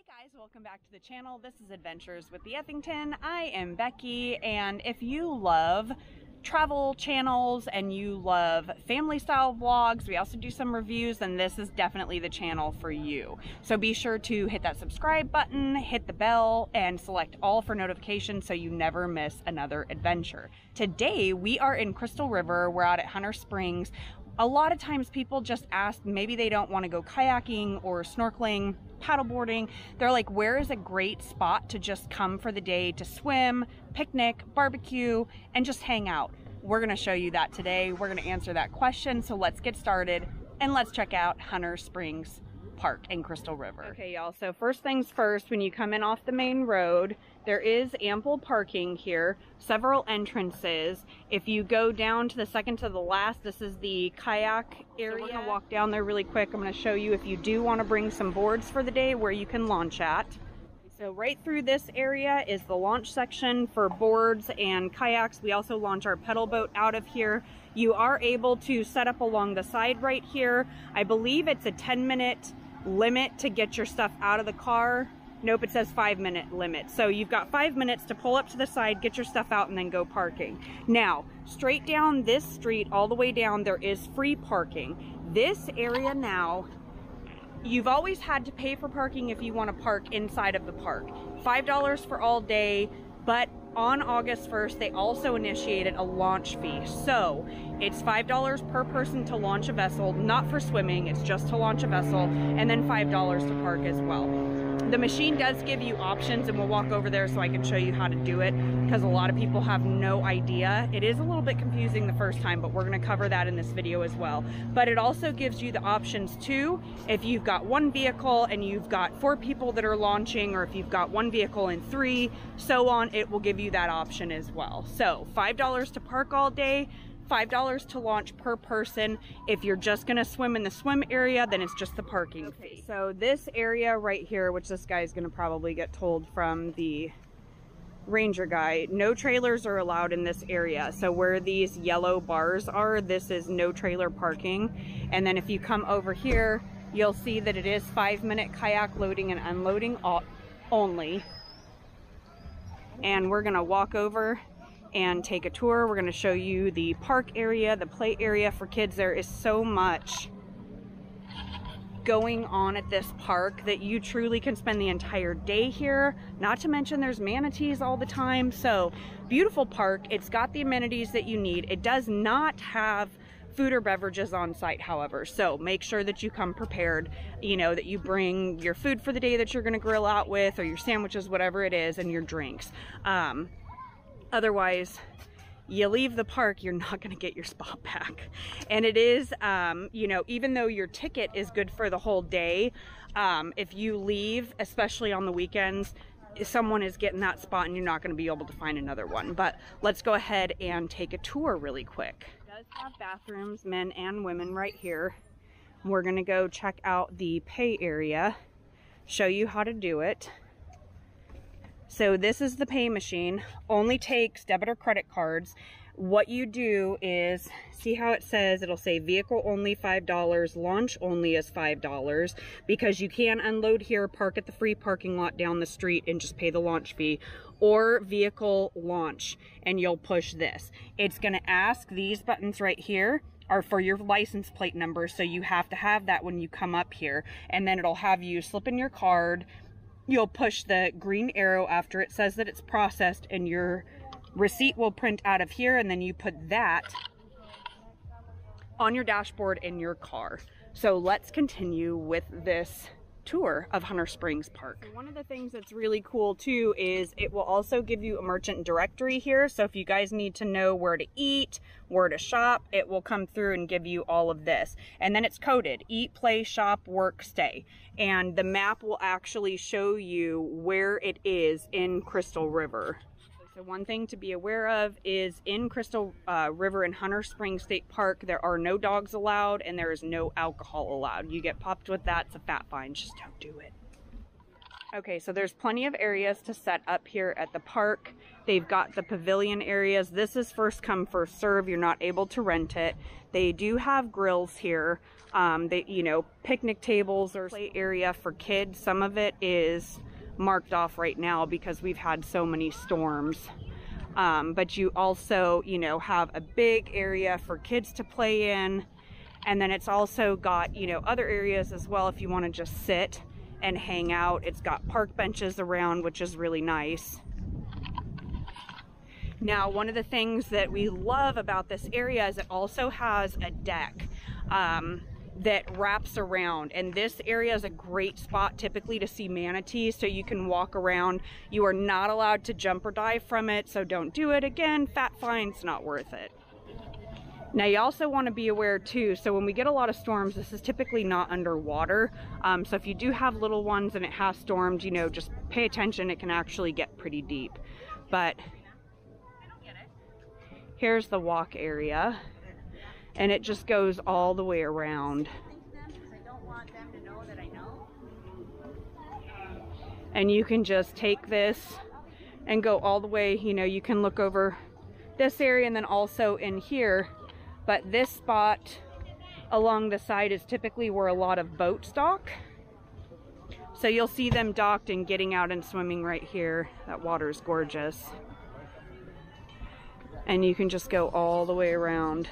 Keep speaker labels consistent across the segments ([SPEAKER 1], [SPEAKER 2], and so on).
[SPEAKER 1] Hey guys, welcome back to the channel. This is Adventures with the Effington. I am Becky, and if you love travel channels and you love family style vlogs, we also do some reviews, then this is definitely the channel for you. So be sure to hit that subscribe button, hit the bell, and select all for notifications so you never miss another adventure. Today we are in Crystal River. We're out at Hunter Springs. A lot of times people just ask, maybe they don't want to go kayaking or snorkeling, paddleboarding. They're like, where is a great spot to just come for the day to swim, picnic, barbecue, and just hang out? We're going to show you that today. We're going to answer that question. So let's get started and let's check out Hunter Springs Park in Crystal River. Okay, y'all. So first things first, when you come in off the main road, there is ample parking here, several entrances. If you go down to the second to the last, this is the kayak area. So we're gonna walk down there really quick. I'm gonna show you if you do want to bring some boards for the day where you can launch at. So right through this area is the launch section for boards and kayaks. We also launch our pedal boat out of here. You are able to set up along the side right here. I believe it's a 10-minute limit to get your stuff out of the car. Nope, it says 5-minute limit. So you've got 5 minutes to pull up to the side, get your stuff out, and then go parking. Now, straight down this street, all the way down, there is free parking. This area now, you've always had to pay for parking if you want to park inside of the park. $5 for all day, but on August 1st, they also initiated a launch fee. So it's $5 per person to launch a vessel, not for swimming, it's just to launch a vessel, and then $5 to park as well. The machine does give you options, and we'll walk over there so I can show you how to do it, because a lot of people have no idea. It is a little bit confusing the first time, but we're going to cover that in this video as well. But it also gives you the options too, if you've got one vehicle and you've got 4 people that are launching, or if you've got one vehicle and 3, so on, it will give you that option as well. So $5 to park all day, $5 to launch per person. If you're just gonna swim in the swim area, then it's just the parking fee. So this area right here, which this guy's gonna probably get told from the ranger guy, no trailers are allowed in this area. So where these yellow bars are, this is no trailer parking. And then if you come over here, you'll see that it is 5-minute kayak loading and unloading only. And we're gonna walk over and take a tour. We're gonna show you the park area, the play area for kids. There is so much going on at this park that you truly can spend the entire day here. Not to mention there's manatees all the time. So beautiful park. It's got the amenities that you need. It does not have food or beverages on site, however, so make sure that you come prepared, you know, that you bring your food for the day that you're going to grill out with, or your sandwiches, whatever it is, and your drinks. Otherwise, you leave the park, you're not going to get your spot back. And it is, you know, even though your ticket is good for the whole day, if you leave, especially on the weekends, someone is getting that spot and you're not going to be able to find another one. But let's go ahead and take a tour really quick. It does have bathrooms, men and women, right here. We're going to go check out the pay area, show you how to do it. So this is the pay machine, only takes debit or credit cards. What you do is, see how it says, it'll say vehicle only $5, launch only is $5, because you can unload here, park at the free parking lot down the street and just pay the launch fee, or vehicle launch, and you'll push this. It's gonna ask, these buttons right here are for your license plate number, so you have to have that when you come up here, and then it'll have you slip in your card. You'll push the green arrow after it says that it's processed, and your receipt will print out of here, and then you put that on your dashboard in your car. So let's continue with this tour of Hunter Springs Park. One of the things that's really cool too is it will also give you a merchant directory here. So if you guys need to know where to eat, where to shop, it will come through and give you all of this. And then it's coded: eat, play, shop, work, stay. And the map will actually show you where it is in Crystal River. So one thing to be aware of is in Crystal River and Hunter Springs State Park, there are no dogs allowed and there is no alcohol allowed. You get popped with that, it's a fat fine. Just don't do it. Okay, so there's plenty of areas to set up here at the park. They've got the pavilion areas. This is first come, first serve. You're not able to rent it. They do have grills here. They, you know, picnic tables or play area for kids. Some of it is marked off right now because we've had so many storms. But you also, you know, have a big area for kids to play in. And then it's also got, you know, other areas as well if you want to just sit and hang out. It's got park benches around, which is really nice. Now, one of the things that we love about this area is it also has a deck that wraps around, and this area is a great spot typically to see manatees, so you can walk around. You are not allowed to jump or dive from it, so don't do it. Again, fat fine's not worth it. Now, you also want to be aware too, so when we get a lot of storms, this is typically not underwater. So if you do have little ones and it has stormed, you know, just pay attention. It can actually get pretty deep. But here's the walk area, and it just goes all the way around. And you can just take this and go all the way, you know, you can look over this area and then also in here. But this spot along the side is typically where a lot of boats dock. So you'll see them docked and getting out and swimming right here. That water is gorgeous. And you can just go all the way around.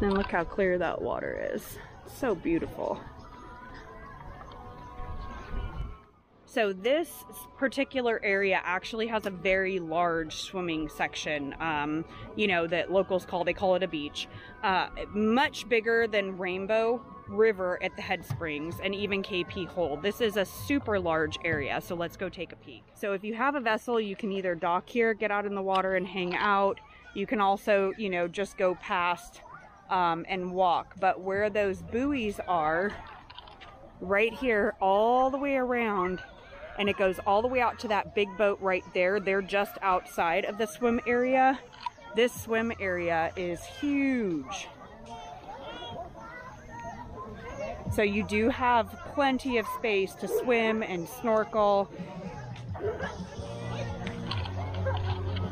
[SPEAKER 1] And look how clear that water is. So beautiful. So this particular area actually has a very large swimming section, you know, that locals they call it a beach. Much bigger than Rainbow River at the Head Springs and even KP Hold. This is a super large area, so let's go take a peek. So if you have a vessel, you can either dock here, get out in the water and hang out. You can also, you know, just go past and walk. But where those buoys are, right here, all the way around, and it goes all the way out to that big boat right there. They're just outside of the swim area. This swim area is huge. So you do have plenty of space to swim and snorkel.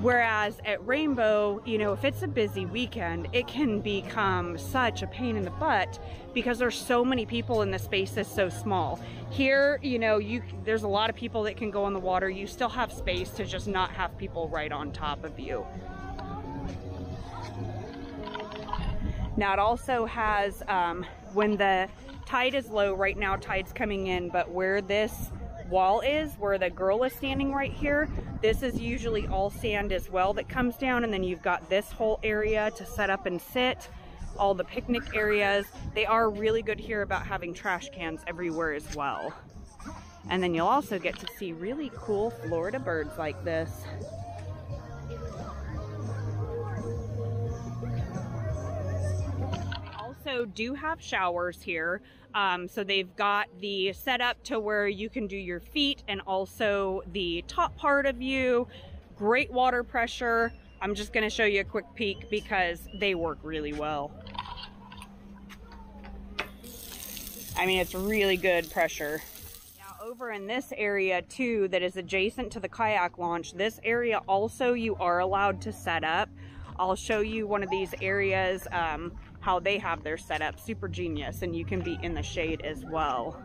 [SPEAKER 1] Whereas at Rainbow, you know, if it's a busy weekend, it can become such a pain in the butt because there's so many people and the space is so small. Here, you know, there's a lot of people that can go in the water. You still have space to just not have people right on top of you. Now it also has, when the tide is low, right now tide's coming in, but where this wall is, where the girl is standing right here, this is usually all sand as well that comes down, and then you've got this whole area to set up and sit, all the picnic areas. They are really good here about having trash cans everywhere as well. And then you'll also get to see really cool Florida birds like this. Also do have showers here. So they've got the setup to where you can do your feet and also the top part of you. Great water pressure. I'm just going to show you a quick peek because they work really well. I mean, it's really good pressure. Now over in this area too that is adjacent to the kayak launch, this area also you are allowed to set up. I'll show you one of these areas, how they have their setup. Super genius, and you can be in the shade as well.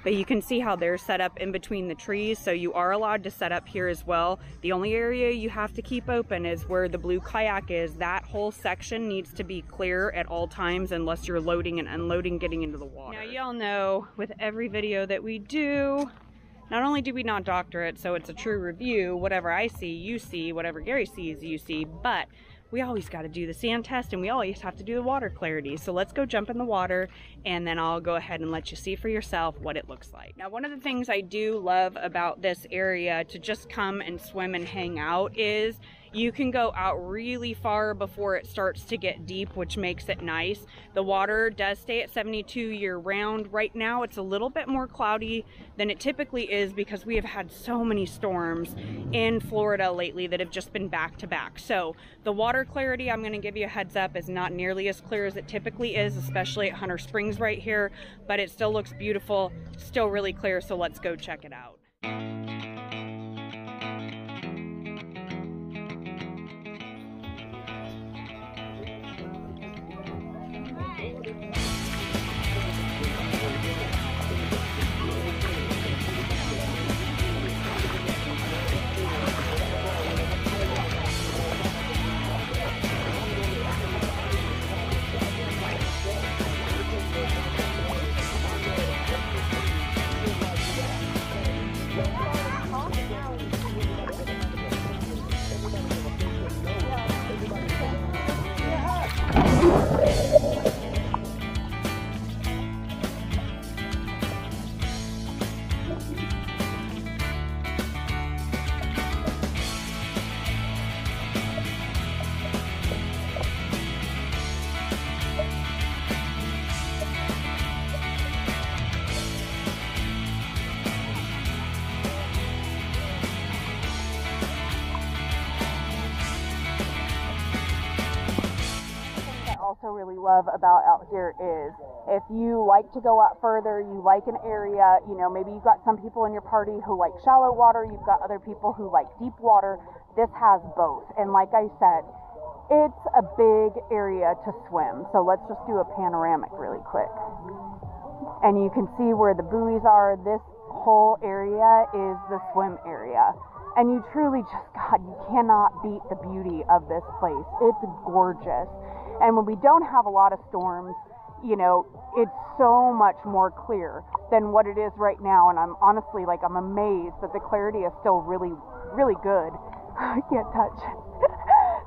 [SPEAKER 1] But you can see how they're set up in between the trees, so you are allowed to set up here as well. The only area you have to keep open is where the blue kayak is. That whole section needs to be clear at all times unless you're loading and unloading, getting into the water. Now y'all know with every video that we do, not only do we not doctor it, so it's a true review, whatever I see, you see, whatever Gary sees, you see, but we always got to do the sand test and we always have to do the water clarity. So let's go jump in the water and then I'll go ahead and let you see for yourself what it looks like. Now, one of the things I do love about this area to just come and swim and hang out is You can go out really far before it starts to get deep, which makes it nice. The water does stay at 72 year round. Right now it's a little bit more cloudy than it typically is because we have had so many storms in Florida lately that have just been back to back. So the water clarity, I'm going to give you a heads up, is not nearly as clear as it typically is, especially at Hunter Springs right here, but it still looks beautiful, still really clear, so let's go check it out. Also really love about out here is if you like to go out further, you like an area, you know, maybe you've got some people in your party who like shallow water, you've got other people who like deep water. This has both, and like I said, it's a big area to swim. So let's just do a panoramic really quick, and you can see where the buoys are. This whole area is the swim area, and you truly just, God, you cannot beat the beauty of this place. It's gorgeous. And when we don't have a lot of storms, you know, it's so much more clear than what it is right now. And I'm honestly, like, I'm amazed that the clarity is still really, really good. I can't touch.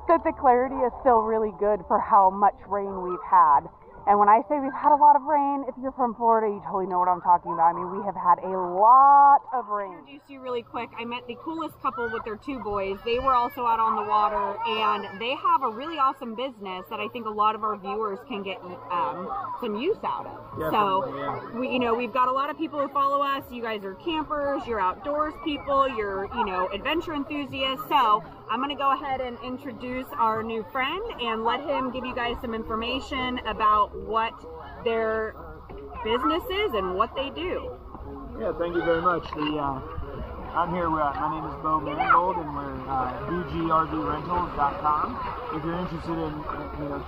[SPEAKER 1] That the clarity is still really good for how much rain we've had. And when I say we've had a lot of rain, if you're from Florida, you totally know what I'm talking about. I mean, we have had a lot of rain. I'll introduce you really quick. I met the coolest couple with their 2 boys. They were also out on the water, and they have a really awesome business that I think a lot of our viewers can get some use out of. Definitely, so, we've got a lot of people who follow us. You guys are campers, you're outdoors people, you're, adventure enthusiasts. So I'm going to go ahead and introduce our new friend and let him give you guys some information about what their business is and what they do.
[SPEAKER 2] Yeah, thank you very much. I'm here with, my name is Bo Mangold, and we're bgrvrentals.com. If you're interested in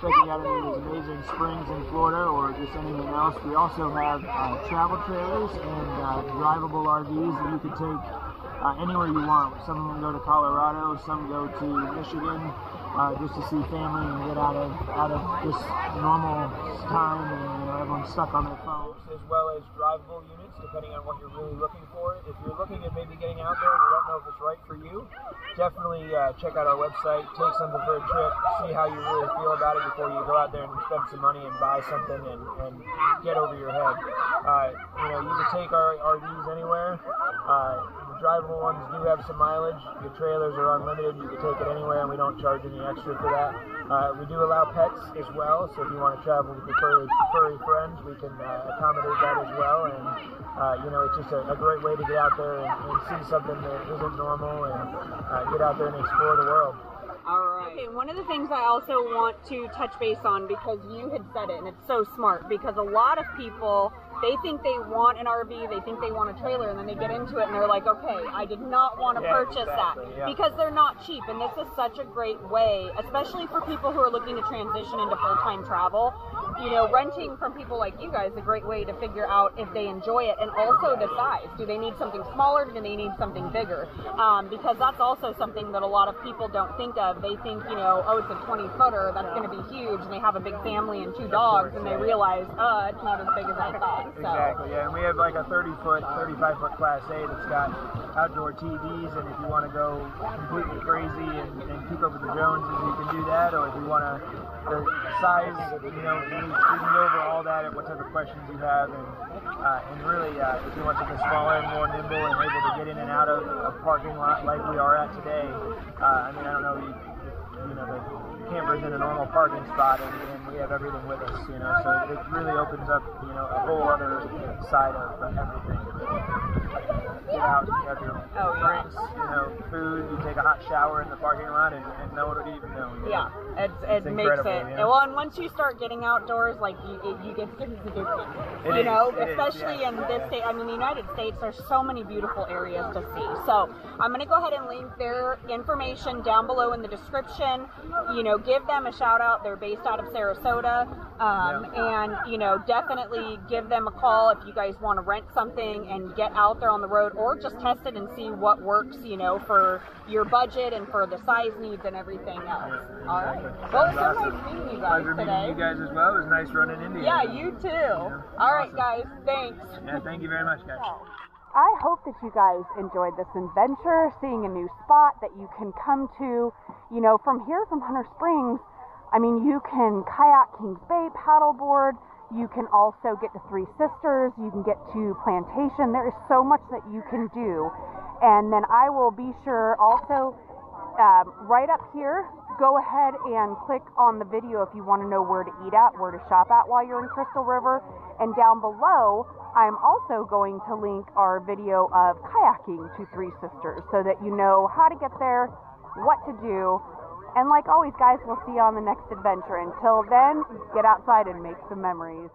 [SPEAKER 2] checking out any of these amazing springs in Florida or just anything else, we also have travel trailers and drivable RVs that you can take anywhere you want. Some of them go to Colorado, some go to Michigan, just to see family and get out of just normal time, and everyone's stuck on their phones. As well as drivable units, depending on what you're really looking for. If you're looking at maybe getting out there and you don't know if it's right for you, definitely check out our website, take something for a trip, see how you really feel about it before you go out there and spend some money and buy something and get over your head. You can take our RVs anywhere. The drivable ones do have some mileage. The trailers are unlimited. You can take it anywhere, and we don't charge any extra for that. We do allow pets as well, so if you want to travel with your furry friends, we can accommodate that as well. And it's just a great way to get out there and see something that isn't normal and get out there and explore the world.
[SPEAKER 1] All right. Okay, one of the things I also want to touch base on, because you had said it, and it's so smart, because a lot of people, they think they want an RV, they think they want a trailer, and then they get into it and they're like, okay, I did not want to purchase that, because they're not cheap. And this is such a great way, especially for people who are looking to transition into full-time travel. Renting from people like you guys is a great way to figure out if they enjoy it, and also the size. Do they need something smaller? Do they need something bigger? Because that's also something that a lot of people don't think of. They think, oh, it's a 20-footer, that's going to be huge, and they have a big family and 2 dogs, and they realize, it's not as big as I thought. So.
[SPEAKER 2] Exactly, yeah, and we have like a 30-foot, 35-foot Class A that's got outdoor TVs, and if you want to go completely crazy and keep up with the Joneses, you can do that, or if you want to, the size, really can go over all that and what type of questions you have, and really, if you want something smaller and more nimble and able to get in and out of a parking lot like we are at today. I mean, I don't know, you know, the camper's in a normal parking spot, and we have everything with us, you know, so it really opens up, you know, a whole other side of everything. Get out, you have your drinks, you know, food, you take a hot shower in the parking lot, and no one would even know. You know?
[SPEAKER 1] Yeah, it makes it.
[SPEAKER 2] Yeah.
[SPEAKER 1] Well, and once you start getting outdoors, like you get addicted. You know, especially in this state. I mean, the United States, there's so many beautiful areas to see. So I'm going to go ahead and link their information down below in the description. You know, give them a shout out. They're based out of Sarasota, and you know, definitely give them a call if you guys want to rent something and get out there on the road, or just test it and see what works, you know, for your budget and for the size needs and everything else.
[SPEAKER 2] Yeah,
[SPEAKER 1] all right. Well, it's so nice meeting you guys
[SPEAKER 2] today.
[SPEAKER 1] today.
[SPEAKER 2] Meeting you guys as well. It was nice running into you.
[SPEAKER 1] Yeah, you too.
[SPEAKER 2] Yeah,
[SPEAKER 1] all right,
[SPEAKER 2] awesome.
[SPEAKER 1] guys. Thanks.
[SPEAKER 2] Yeah, thank you very much, guys.
[SPEAKER 1] I hope that you guys enjoyed this adventure, seeing a new spot that you can come to. You know, from here, from Hunter Springs, I mean, you can kayak Kings Bay, paddleboard. You can also get to Three Sisters. You can get to Plantation. There is so much that you can do. And then I will be sure also, right up here, go ahead and click on the video if you want to know where to eat at, where to shop at while you're in Crystal River. And down below, I'm also going to link our video of kayaking to Three Sisters so that you know how to get there, what to do. And like always, guys, we'll see you on the next adventure. Until then, get outside and make some memories.